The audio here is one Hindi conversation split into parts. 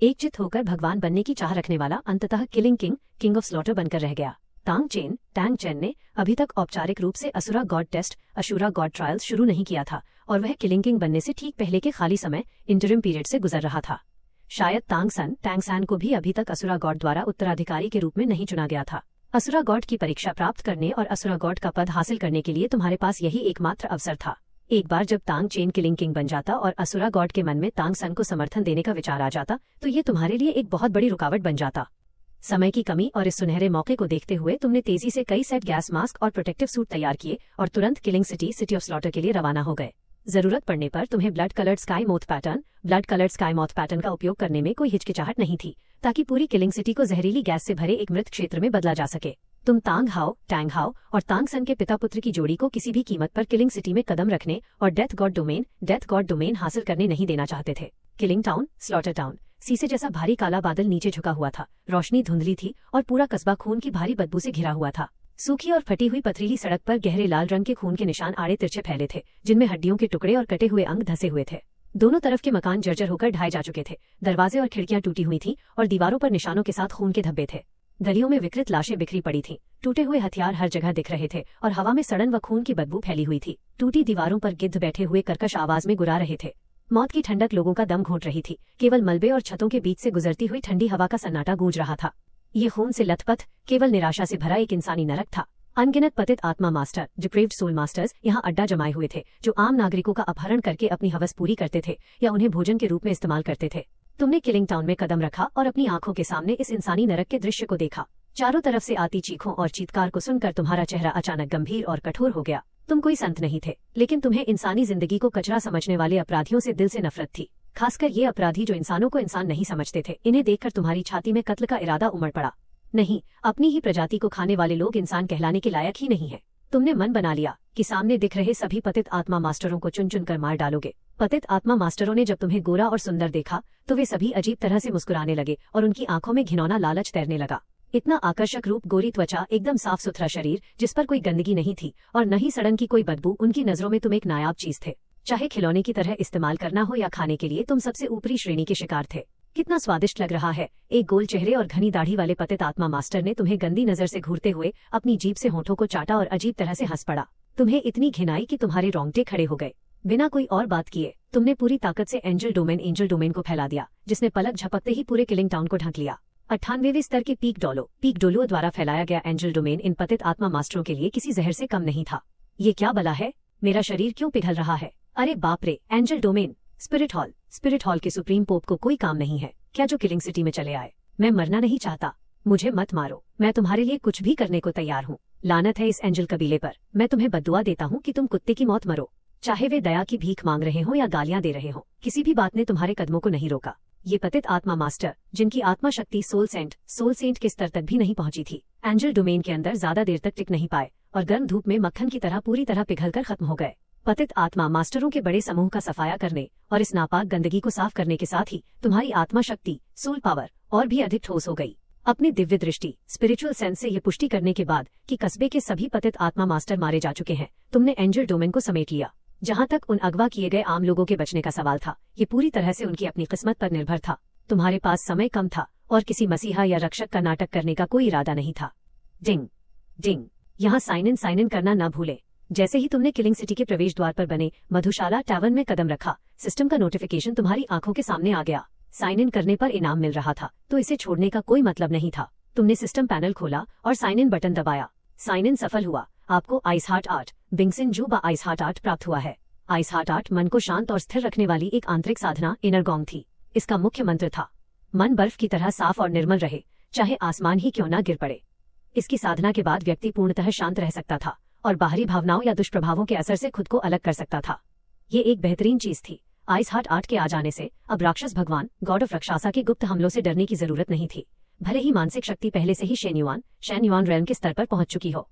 एकचित्त होकर भगवान बनने की चाह रखने वाला अंततः killing king, king of slaughter बनकर रह गया। टांग चेन ने अभी तक औपचारिक रूप से Asura god test, Ashura god trials शुरू नहीं किया था और वह किलिंग किंग बनने से ठीक पहले के खाली समय इंटरिम पीरियड से गुजर रहा था। शायद टैंग सान को भी अभी तक असुरा गॉड द्वारा उत्तराधिकारी के रूप में नहीं चुना गया था। असुरा गॉड की परीक्षा प्राप्त करने और असुरा गॉड का पद हासिल करने के लिए तुम्हारे पास यही एकमात्र अवसर था। एक बार जब टांग चेन किलिंग किंग बन जाता और असुरा गॉड के मन में टांग सन को समर्थन देने का विचार आ जाता तो ये तुम्हारे लिए एक बहुत बड़ी रुकावट बन जाता। समय की कमी और इस सुनहरे मौके को देखते हुए तुमने तेजी से कई सेट गैस मास्क और प्रोटेक्टिव सूट तैयार किए और तुरंत किलिंग सिटी ऑफ स्लॉटर के लिए रवाना हो गए। जरूरत पड़ने पर तुम्हें blood coloured sky moth pattern का उपयोग करने में कोई हिचकिचाहट नहीं थी, ताकि पूरी किलिंग सिटी को जहरीली गैस से भरे एक मृत क्षेत्र में बदला जा सके। तुम टैंग हाओ और टांग सन के पिता पुत्र की जोड़ी को किसी भी कीमत पर किलिंग सिटी में कदम रखने और डेथ गॉड डोमेन हासिल करने नहीं देना चाहते थे। किलिंग टाउन, स्लॉटर टाउन, शीशे जैसा भारी काला बादल नीचे झुका हुआ था। रोशनी धुंधली थी और पूरा कस्बा खून की भारी बदबू से घिरा हुआ था। सूखी और फटी हुई पथरीली सड़क पर गहरे लाल रंग के खून के निशान आड़े तिरछे फैले थे, जिनमें हड्डियों के टुकड़े और कटे हुए अंग धसे हुए थे। दोनों तरफ के मकान जर्जर होकर ढाए जा चुके थे। दरवाजे और खिड़कियां टूटी हुई थीं और दीवारों पर निशानों के साथ खून के धब्बे थे। गलियों में विकृत लाशें बिखरी पड़ी थीं। टूटे हुए हथियार हर जगह दिख रहे थे और हवा में सड़न व खून की बदबू फैली हुई थी। टूटी दीवारों पर गिद्ध बैठे हुए कर्कश आवाज में गुर्रा रहे थे। मौत की ठंडक लोगों का दम घोंट रही थी। केवल मलबे और छतों के बीच से गुजरती हुई ठंडी हवा का सन्नाटा गूंज रहा था। ये खून से लथपथ, केवल निराशा से भरा एक इंसानी नरक था। अनगिनत पतित आत्मा मास्टर, डिप्रेव्ड सोल मास्टर्स यहाँ अड्डा जमाए हुए थे, जो आम नागरिकों का अपहरण करके अपनी हवस पूरी करते थे या उन्हें भोजन के रूप में इस्तेमाल करते थे। तुमने किलिंग टाउन में कदम रखा और अपनी आंखों के सामने इस इंसानी नरक के दृश्य को देखा। चारों तरफ से आती चीखों और चीत्कार को सुनकर तुम्हारा चेहरा अचानक गंभीर और कठोर हो गया। तुम कोई संत नहीं थे, लेकिन तुम्हें इंसानी जिंदगी को कचरा समझने वाले अपराधियों से दिल से नफरत थी। खासकर ये अपराधी जो इंसानों को इंसान नहीं समझते थे। इन्हें देखकर तुम्हारी छाती में कत्ल का इरादा उमड़ पड़ा। नहीं, अपनी ही प्रजाति को खाने वाले लोग इंसान कहलाने के लायक ही नहीं है। तुमने मन बना लिया कि सामने दिख रहे सभी पतित आत्मा मास्टरों को चुन चुन कर मार डालोगे। पतित आत्मा मास्टरों ने जब तुम्हें गोरा और सुंदर देखा तो वे सभी अजीब तरह से मुस्कुराने लगे और उनकी आंखों में घिनौना लालच तैरने लगा। इतना आकर्षक रूप, गोरी त्वचा, एकदम साफ सुथरा शरीर जिस पर कोई गंदगी नहीं थी और न ही सड़न की कोई बदबू, उनकी नजरों में तुम एक नायाब चीज थे। चाहे खिलौने की तरह इस्तेमाल करना हो या खाने के लिए, तुम सबसे ऊपरी श्रेणी के शिकार थे। कितना स्वादिष्ट लग रहा है। एक गोल चेहरे और घनी दाढ़ी वाले पतित आत्मा मास्टर ने तुम्हें गंदी नजर से घूरते हुए अपनी जीभ से होठों को चाटा और अजीब तरह से हंस पड़ा। तुम्हें इतनी घिनाई कि तुम्हारे रोंगटे खड़े हो गए। बिना कोई और बात किए तुमने पूरी ताकत से एंजल डोमेन को फैला दिया, जिसने पलक झपकते ही पूरे किलिंग टाउन को ढक लिया। 98वें स्तर के पीक डोलो द्वारा फैलाया गया एंजल डोमेन इन पतित आत्मा मास्टरों के लिए किसी जहर से कम नहीं था। ये क्या बला है? मेरा शरीर क्यों पिघल रहा है? अरे बाप रे! एंजल डोमेन, स्पिरिट हॉल के सुप्रीम पोप को कोई काम नहीं है क्या जो किलिंग सिटी में चले आए? मैं मरना नहीं चाहता, मुझे मत मारो, मैं तुम्हारे लिए कुछ भी करने को तैयार हूँ। लानत है इस एंजल कबीले पर। मैं तुम्हें बद्दुआ देता हूँ कि तुम कुत्ते की मौत मरो। चाहे वे दया की भीख मांग रहे हो या गालियां दे रहे हो, किसी भी बात ने तुम्हारे कदमों को नहीं रोका। ये पतित आत्मा मास्टर, जिनकी आत्मा शक्ति सोल सेंट के स्तर तक भी नहीं पहुंची थी, एंजल डोमेन के अंदर ज्यादा देर तक टिक नहीं पाए और गर्म धूप में मक्खन की तरह पूरी तरह पिघलकर खत्म हो गए। पतित आत्मा मास्टरों के बड़े समूह का सफाया करने और इस नापाक गंदगी को साफ करने के साथ ही तुम्हारी आत्मा शक्ति, सोल पावर, और भी अधिक ठोस हो गई। अपनी दिव्य दृष्टि, स्पिरिचुअल सेंस से ये पुष्टि करने के बाद कि कस्बे के सभी पतित आत्मा मास्टर मारे जा चुके हैं, तुमने एंजल डोमेन को समेट लिया। जहां तक उन अगवा किए गए आम लोगों के बचने का सवाल था, ये पूरी तरह से उनकी अपनी किस्मत पर निर्भर था। तुम्हारे पास समय कम था और किसी मसीहा या रक्षक का नाटक करने का कोई इरादा नहीं था। डिंग, यहाँ साइन इन करना न भूले। जैसे ही तुमने किलिंग सिटी के प्रवेश द्वार पर बने मधुशाला टैवर्न में कदम रखा, सिस्टम का नोटिफिकेशन तुम्हारी आंखों के सामने आ गया। साइन इन करने पर इनाम मिल रहा था, तो इसे छोड़ने का कोई मतलब नहीं था। तुमने सिस्टम पैनल खोला और साइन इन बटन दबाया। साइन इन सफल हुआ। आपको आइस हार्ट आर्ट, बिंगसिन जू बा आइस हार्ट आर्ट प्राप्त हुआ है। आइस हार्ट आर्ट मन को शांत और स्थिर रखने वाली एक आंतरिक साधना, इनर गॉन्ग थी। इसका मुख्य मंत्र था, मन बर्फ की तरह साफ और निर्मल रहे, चाहे आसमान ही क्यों न गिर पड़े। इसकी साधना के बाद व्यक्ति पूर्णतः शांत रह सकता था और बाहरी भावनाओं या दुष्प्रभावों के असर से खुद को अलग कर सकता था। ये एक बेहतरीन चीज थी। आइस हार्ट आर्ट के आ जाने से अब राक्षस भगवान, गॉड ऑफ रक्षासा के गुप्त हमलों से डरने की जरूरत नहीं थी। भले ही मानसिक शक्ति पहले से ही शेन युआन रेल्म के स्तर पर पहुंच चुकी हो।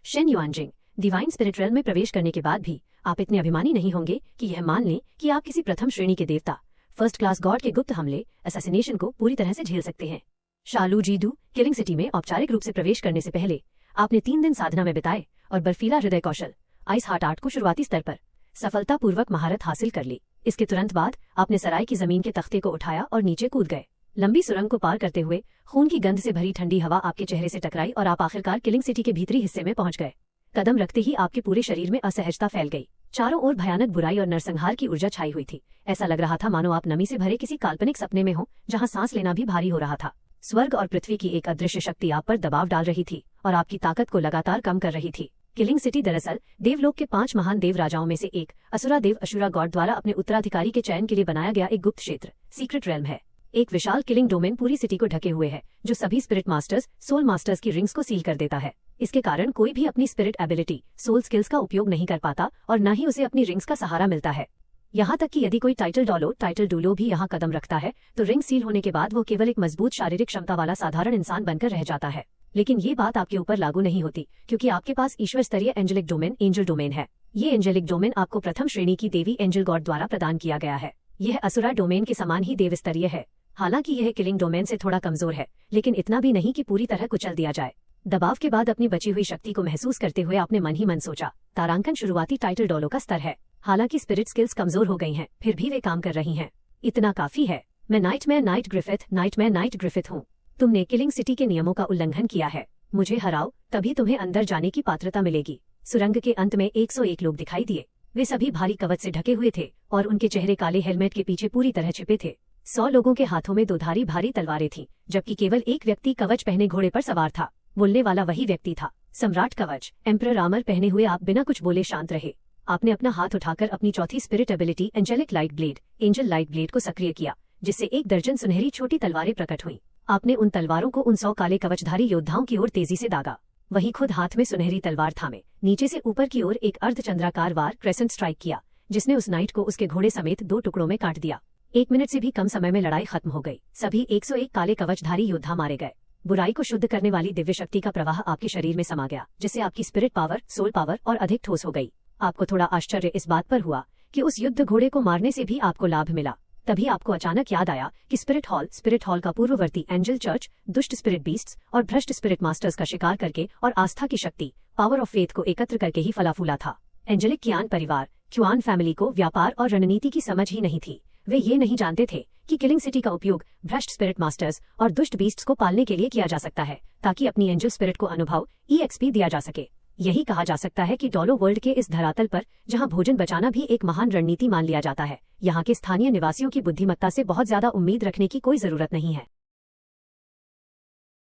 शेन युआनजिंग, डिवाइन स्पिरिट रेल्म में प्रवेश करने के बाद भी आप इतने अभिमानी नहीं होंगे कि यह मान लें कि आप किसी प्रथम श्रेणी के देवता, फर्स्ट क्लास गॉड के गुप्त हमले, असैसिनेशन को पूरी तरह से झेल सकते हैं। शालू जीडू, किलिंग सिटी में औपचारिक रूप से प्रवेश करने से पहले आपने 3 दिन साधना में बिताए और बर्फीला हृदय कौशल, आइस हार्ट आर्ट को शुरुआती स्तर पर सफलतापूर्वक महारत हासिल कर ली। इसके तुरंत बाद आपने सराय की जमीन के तख्ते को उठाया और नीचे कूद गए। लंबी सुरंग को पार करते हुए खून की गंध से भरी ठंडी हवा आपके चेहरे से टकराई और आप आखिरकार किलिंग सिटी के भीतरी हिस्से में पहुंच गए। कदम रखते ही आपके पूरे शरीर में असहजता फैल गई। चारों ओर भयानक बुराई और नरसंहार की ऊर्जा छाई हुई थी। ऐसा लग रहा था मानो आप नमी से भरे किसी काल्पनिक सपने में हो, जहां सांस लेना भी भारी हो रहा था। स्वर्ग और पृथ्वी की एक अदृश्य शक्ति आप पर दबाव डाल रही थी और आपकी ताकत को लगातार कम कर रही थी। किलिंग सिटी दरअसल देवलोक के 5 महान देव राजाओं में से एक असुरा देव अशुरा गॉड द्वारा अपने उत्तराधिकारी के चयन के लिए बनाया गया एक गुप्त क्षेत्र, सीक्रेट रेल्म है। एक विशाल किलिंग डोमेन पूरी सिटी को ढके हुए है, जो सभी स्पिरिट मास्टर्स, सोल मास्टर्स की रिंग्स को सील कर देता है। इसके कारण कोई भी अपनी स्पिरिट एबिलिटी, सोल स्किल्स का उपयोग नहीं कर पाता और न ही उसे अपनी रिंग्स का सहारा मिलता है। यहाँ तक कि यदि कोई टाइटल डूलो भी यहाँ कदम रखता है तो रिंग सील होने के बाद वो केवल एक मजबूत शारीरिक क्षमता वाला साधारण इंसान बनकर रह जाता है। लेकिन ये बात आपके ऊपर लागू नहीं होती, क्योंकि आपके पास ईश्वर स्तरीय एंजेलिक डोमेन, एंजल डोमेन है। ये एंजेलिक डोमेन आपको प्रथम श्रेणी की देवी एंजल गॉड द्वारा प्रदान किया गया है। यह असुरा डोमेन के समान ही देव स्तरीय है। हालांकि यह किलिंग डोमेन से थोड़ा कमजोर है, लेकिन इतना भी नहीं कि पूरी तरह कुचल दिया जाए। दबाव के बाद अपनी बची हुई शक्ति को महसूस करते हुए आपने मन ही मन सोचा, तारांकन शुरुआती टाइटल डॉलो का स्तर है। हालांकि स्पिरिट स्किल्स कमजोर हो गई हैं, फिर भी वे काम कर रही हैं। इतना काफी है। मैं नाइटमेयर नाइट ग्रिफिथ हूँ। तुमने किलिंग सिटी के नियमों का उल्लंघन किया है। मुझे हराओ, तभी तुम्हें अंदर जाने की पात्रता मिलेगी। सुरंग के अंत में 101 लोग दिखाई दिए। वे सभी भारी कवच से ढके हुए थे और उनके चेहरे काले हेलमेट के पीछे पूरी तरह छिपे थे। 100 लोगों के हाथों में 2 धारी भारी तलवारें थीं, जबकि केवल एक व्यक्ति कवच पहने घोड़े पर सवार था। बोलने वाला वही व्यक्ति था, सम्राट कवच। एम्परर आर्मर पहने हुए आप बिना कुछ बोले शांत रहे। आपने अपना हाथ उठाकर अपनी चौथी spirit ability angelic light blade, angel light blade को सक्रिय किया, जिससे 1 दर्जन सुनहरी छोटी तलवारें प्रकट हुईं। आपने उन तलवारों को उन 100 काले कवचधारी योद्धाओं की ओर तेजी से दागा। वहीं खुद हाथ में सुनहरी तलवार थामे नीचे से ऊपर की ओर एक अर्धचंद्राकार वार क्रेसेंट स्ट्राइक किया, जिसने उस नाइट को उसके घोड़े समेत 2 टुकड़ों में काट दिया। 1 मिनट से भी कम समय में लड़ाई खत्म हो गई। सभी 101 काले कवचधारी योद्धा मारे गए। बुराई को शुद्ध करने वाली दिव्य शक्ति का प्रवाह आपके शरीर में समा गया, जिससे आपकी स्पिरिट पावर, सोल पावर और अधिक ठोस हो गई। आपको थोड़ा आश्चर्य इस बात पर हुआ कि उस युद्ध घोड़े को मारने से भी आपको लाभ मिला। तभी आपको अचानक याद आया कि स्पिरिट हॉल का पूर्ववर्ती एंजल चर्च दुष्ट स्पिरिट बीस्ट्स और भ्रष्ट स्पिरिट मास्टर्स का शिकार करके और आस्था की शक्ति, पावर ऑफ फेथ को एकत्र करके ही फला फूला था। एंजेलिक क्यान परिवार, क्वान फैमिली को व्यापार और रणनीति की समझ ही नहीं थी। वे ये नहीं जानते थे कि किलिंग सिटी का उपयोग भ्रष्ट स्पिरिट मास्टर्स और दुष्ट बीस्ट्स को पालने के लिए किया जा सकता है, ताकि अपनी एंजल स्पिरिट को अनुभव, EXP दिया जा सके। यही कहा जा सकता है कि डॉलो वर्ल्ड के इस धरातल पर, जहां भोजन बचाना भी एक महान रणनीति मान लिया जाता है, यहाँ के स्थानीय निवासियों की बुद्धिमत्ता से बहुत ज्यादा उम्मीद रखने की कोई जरूरत नहीं है।